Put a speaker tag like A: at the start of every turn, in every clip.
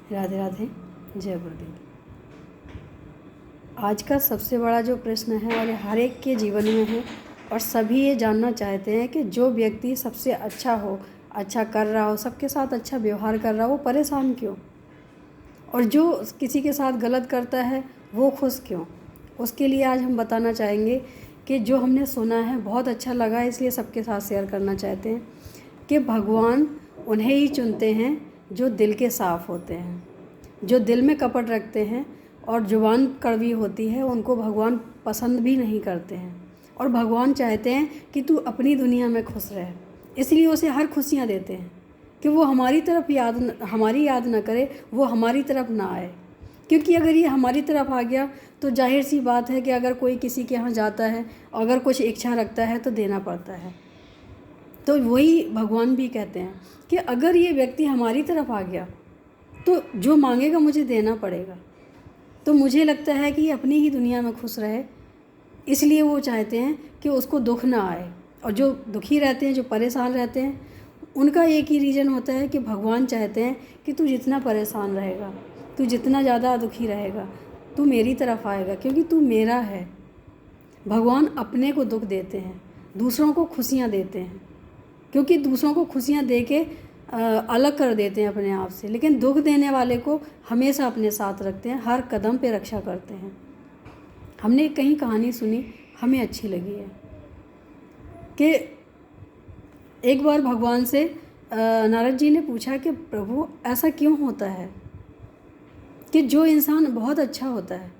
A: राधे राधे, जय गुरुदेव। आज का सबसे बड़ा जो प्रश्न है और हर एक के जीवन में है और सभी ये जानना चाहते हैं कि जो व्यक्ति सबसे अच्छा हो, अच्छा कर रहा हो, सबके साथ अच्छा व्यवहार कर रहा हो, वो परेशान क्यों? और जो किसी के साथ गलत करता है वो खुश क्यों? उसके लिए आज हम बताना चाहेंगे कि जो हमने सुना है बहुत अच्छा लगा, इसलिए सबके साथ शेयर करना चाहते हैं कि भगवान उन्हें ही चुनते हैं जो दिल के साफ़ होते हैं, जो दिल में कपट रखते हैं और जुबान कड़वी होती है, उनको भगवान पसंद भी नहीं करते हैं। और भगवान चाहते हैं कि तू अपनी दुनिया में खुश रहे, इसलिए उसे हर खुशियाँ देते हैं कि वो हमारी याद न करे, वो हमारी तरफ ना आए। क्योंकि अगर ये हमारी तरफ आ गया तो जाहिर सी बात है कि अगर कोई किसी के यहाँ जाता है, अगर कुछ इच्छा रखता है तो देना पड़ता है। तो वही भगवान भी कहते हैं कि अगर ये व्यक्ति हमारी तरफ आ गया तो जो मांगेगा मुझे देना पड़ेगा। तो मुझे लगता है कि ये अपनी ही दुनिया में खुश रहे, इसलिए वो चाहते हैं कि उसको दुख ना आए। और जो दुखी रहते हैं, जो परेशान रहते हैं, उनका एक ही रीज़न होता है कि भगवान चाहते हैं कि तू जितना परेशान रहेगा, तू जितना ज़्यादा दुखी रहेगा, तू मेरी तरफ आएगा, क्योंकि तू मेरा है। भगवान अपने को दुख देते हैं, दूसरों को खुशियाँ देते हैं, क्योंकि दूसरों को खुशियाँ दे के अलग कर देते हैं अपने आप से, लेकिन दुख देने वाले को हमेशा अपने साथ रखते हैं, हर कदम पे रक्षा करते हैं। हमने कहीं कहानी सुनी, हमें अच्छी लगी है कि एक बार भगवान से नारद जी ने पूछा कि प्रभु ऐसा क्यों होता है कि जो इंसान बहुत अच्छा होता है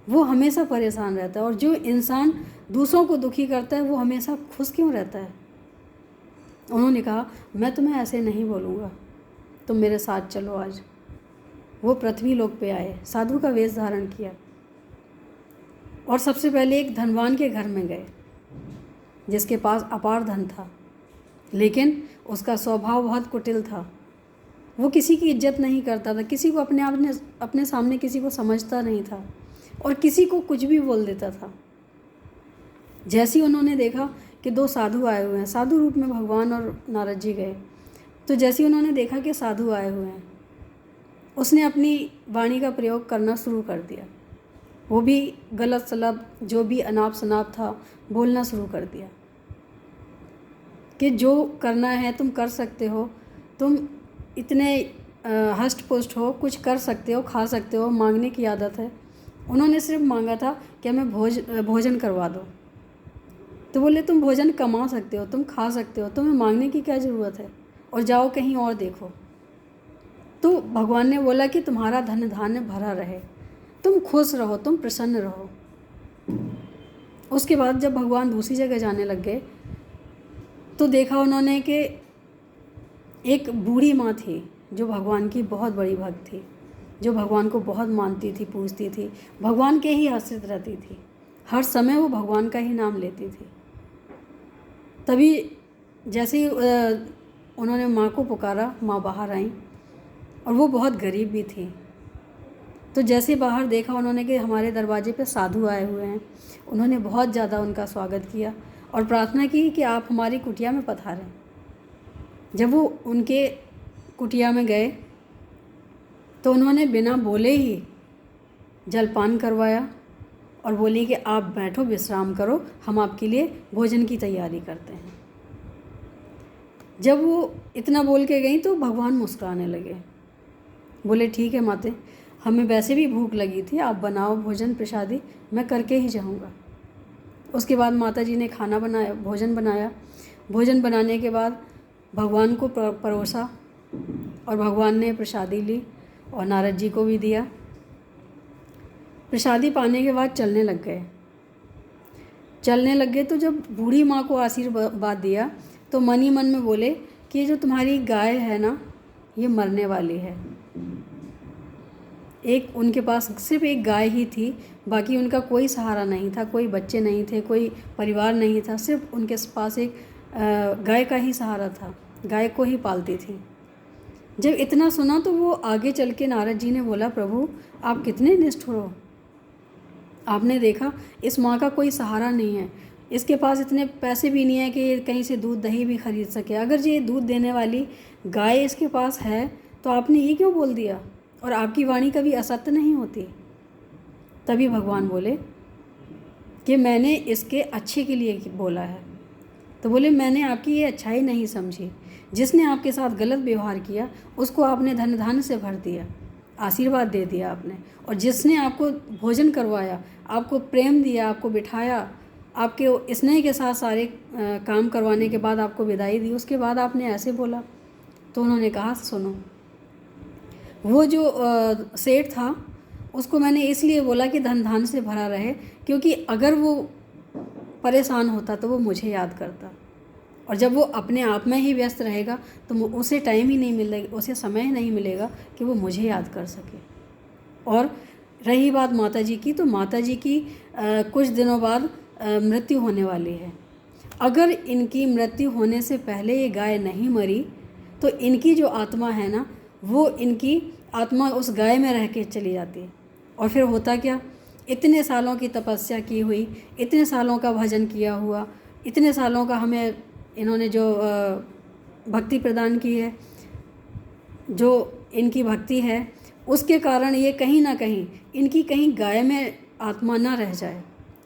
A: वो हमेशा परेशान रहता है, और जो इंसान दूसरों को दुखी करता है वो हमेशा खुश क्यों रहता है? उन्होंने कहा, मैं तुम्हें ऐसे नहीं बोलूँगा, तुम मेरे साथ चलो। आज वो पृथ्वी लोक पे आए, साधु का वेश धारण किया और सबसे पहले एक धनवान के घर में गए जिसके पास अपार धन था, लेकिन उसका स्वभाव बहुत कुटिल था। वो किसी की इज्जत नहीं करता था, किसी को अपने सामने किसी को समझता नहीं था और किसी को कुछ भी बोल देता था। जैसे ही उन्होंने देखा कि दो साधु आए हुए हैं, साधु रूप में भगवान और नारद जी गए, तो जैसे ही उन्होंने देखा कि साधु आए हुए हैं, उसने अपनी वाणी का प्रयोग करना शुरू कर दिया। वो भी गलत सलत जो भी अनाप शनाप था बोलना शुरू कर दिया कि जो करना है तुम कर सकते हो, तुम इतने हष्ट पुष्ट हो, कुछ कर सकते हो, खा सकते हो, मांगने की आदत है। उन्होंने सिर्फ मांगा था कि हमें भोजन करवा दो। तो बोले तुम भोजन कमा सकते हो, तुम खा सकते हो, तुम्हें मांगने की क्या ज़रूरत है, और जाओ कहीं और देखो। तो भगवान ने बोला कि तुम्हारा धन धान्य भरा रहे, तुम खुश रहो, तुम प्रसन्न रहो। उसके बाद जब भगवान दूसरी जगह जाने लग गए तो देखा उन्होंने कि एक बूढ़ी माँ थी जो भगवान की बहुत बड़ी भक्त थी, जो भगवान को बहुत मानती थी, पूजती थी, भगवान के ही आश्रित रहती थी, हर समय वो भगवान का ही नाम लेती थी। तभी जैसे ही उन्होंने माँ को पुकारा, माँ बाहर आई और वो बहुत गरीब भी थी। तो जैसे बाहर देखा उन्होंने कि हमारे दरवाजे पे साधु आए हुए हैं, उन्होंने बहुत ज़्यादा उनका स्वागत किया और प्रार्थना की कि आप हमारी कुटिया में पधारें। जब वो उनके कुटिया में गए तो उन्होंने बिना बोले ही जलपान करवाया और बोली कि आप बैठो, विश्राम करो, हम आपके लिए भोजन की तैयारी करते हैं। जब वो इतना बोल के गई तो भगवान मुस्कुराने लगे, बोले ठीक है माते, हमें वैसे भी भूख लगी थी, आप बनाओ भोजन प्रसादी, मैं करके ही जाऊंगा। उसके बाद माता जी ने खाना बनाया, भोजन बनाया। भोजन बनाने के बाद भगवान को परोसा और भगवान ने प्रसादी ली और नारद जी को भी दिया। प्रसादी पाने के बाद चलने लग गए। तो जब बूढ़ी माँ को आशीर्वाद दिया तो मन ही मन में बोले कि ये जो तुम्हारी गाय है ना, ये मरने वाली है। एक उनके पास सिर्फ एक गाय ही थी, बाकी उनका कोई सहारा नहीं था, कोई बच्चे नहीं थे, कोई परिवार नहीं था, सिर्फ उनके पास एक गाय का ही सहारा था, गाय को ही पालती थी। जब इतना सुना तो वो आगे चल के नारद जी ने बोला, प्रभु आप कितने निष्ठुर हो, आपने देखा इस माँ का कोई सहारा नहीं है, इसके पास इतने पैसे भी नहीं है कि ये कहीं से दूध दही भी खरीद सके। अगर ये दूध देने वाली गाय इसके पास है तो आपने ये क्यों बोल दिया, और आपकी वाणी कभी असत्य नहीं होती। तभी भगवान बोले कि मैंने इसके अच्छे के लिए बोला है। तो बोले मैंने आपकी ये अच्छाई नहीं समझी। जिसने आपके साथ गलत व्यवहार किया उसको आपने धन धान्य से भर दिया, आशीर्वाद दे दिया आपने। और जिसने आपको भोजन करवाया, आपको प्रेम दिया, आपको बिठाया, आपके स्नेह के साथ सारे काम करवाने के बाद आपको विदाई दी, उसके बाद आपने ऐसे बोला। तो उन्होंने कहा सुनो, वो जो सेठ था उसको मैंने इसलिए बोला कि धन धान्य से भरा रहे, क्योंकि अगर वो परेशान होता तो वो मुझे याद करता, और जब वो अपने आप में ही व्यस्त रहेगा तो उसे टाइम ही नहीं मिलेगा, उसे समय ही नहीं मिलेगा कि वो मुझे याद कर सके। और रही बात माता जी की, तो माता जी की कुछ दिनों बाद मृत्यु होने वाली है। अगर इनकी मृत्यु होने से पहले ये गाय नहीं मरी तो इनकी जो आत्मा है ना, वो इनकी आत्मा उस गाय में रह के चली जाती है। और फिर होता क्या, इतने सालों की तपस्या की हुई, इतने सालों का भजन किया हुआ, इतने सालों का हमें इन्होंने जो भक्ति प्रदान की है, जो इनकी भक्ति है, उसके कारण ये कहीं ना कहीं इनकी कहीं गाय में आत्मा ना रह जाए,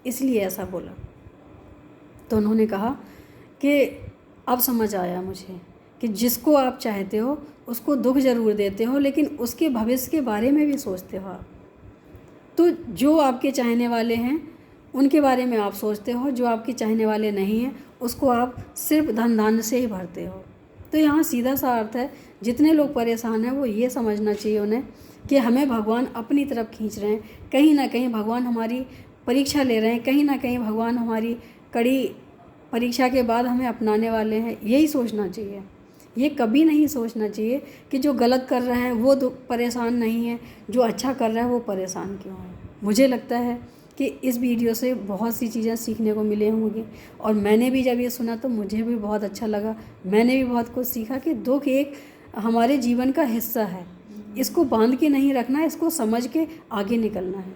A: इसलिए ऐसा बोला। तो उन्होंने कहा कि अब समझ आया मुझे कि जिसको आप चाहते हो उसको दुख ज़रूर देते हो, लेकिन उसके भविष्य के बारे में भी सोचते हो आप। तो जो आपके चाहने वाले हैं उनके बारे में आप सोचते हो, जो आपके चाहने वाले नहीं हैं उसको आप सिर्फ धन धान्य से ही भरते हो। तो यहाँ सीधा सा अर्थ है, जितने लोग परेशान हैं वो ये समझना चाहिए उन्हें कि हमें भगवान अपनी तरफ खींच रहे हैं, कहीं ना कहीं भगवान हमारी परीक्षा ले रहे हैं, कहीं ना कहीं भगवान हमारी कड़ी परीक्षा के बाद हमें अपनाने वाले हैं। यही सोचना चाहिए। ये कभी नहीं सोचना चाहिए कि जो गलत कर रहा है वो परेशान नहीं है, जो अच्छा कर रहा है वो परेशान क्यों है। मुझे लगता है कि इस वीडियो से बहुत सी चीज़ें सीखने को मिले होंगी, और मैंने भी जब ये सुना तो मुझे भी बहुत अच्छा लगा। मैंने भी बहुत कुछ सीखा कि दुख एक हमारे जीवन का हिस्सा है, इसको बांध के नहीं रखना है, इसको समझ के आगे निकलना है।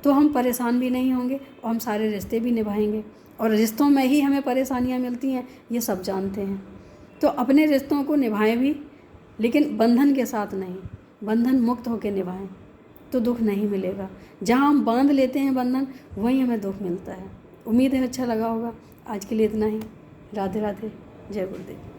A: तो हम परेशान भी नहीं होंगे और हम सारे रिश्ते भी निभाएंगे। और रिश्तों में ही हमें परेशानियाँ मिलती हैं, ये सब जानते हैं। तो अपने रिश्तों को निभाएं भी, लेकिन बंधन के साथ नहीं, बंधन मुक्त होकर निभाएं, तो दुख नहीं मिलेगा। जहाँ हम बांध लेते हैं बंधन, वहीं हमें दुख मिलता है। उम्मीद है अच्छा लगा होगा। आज के लिए इतना ही। राधे राधे, जय गुरुदेव।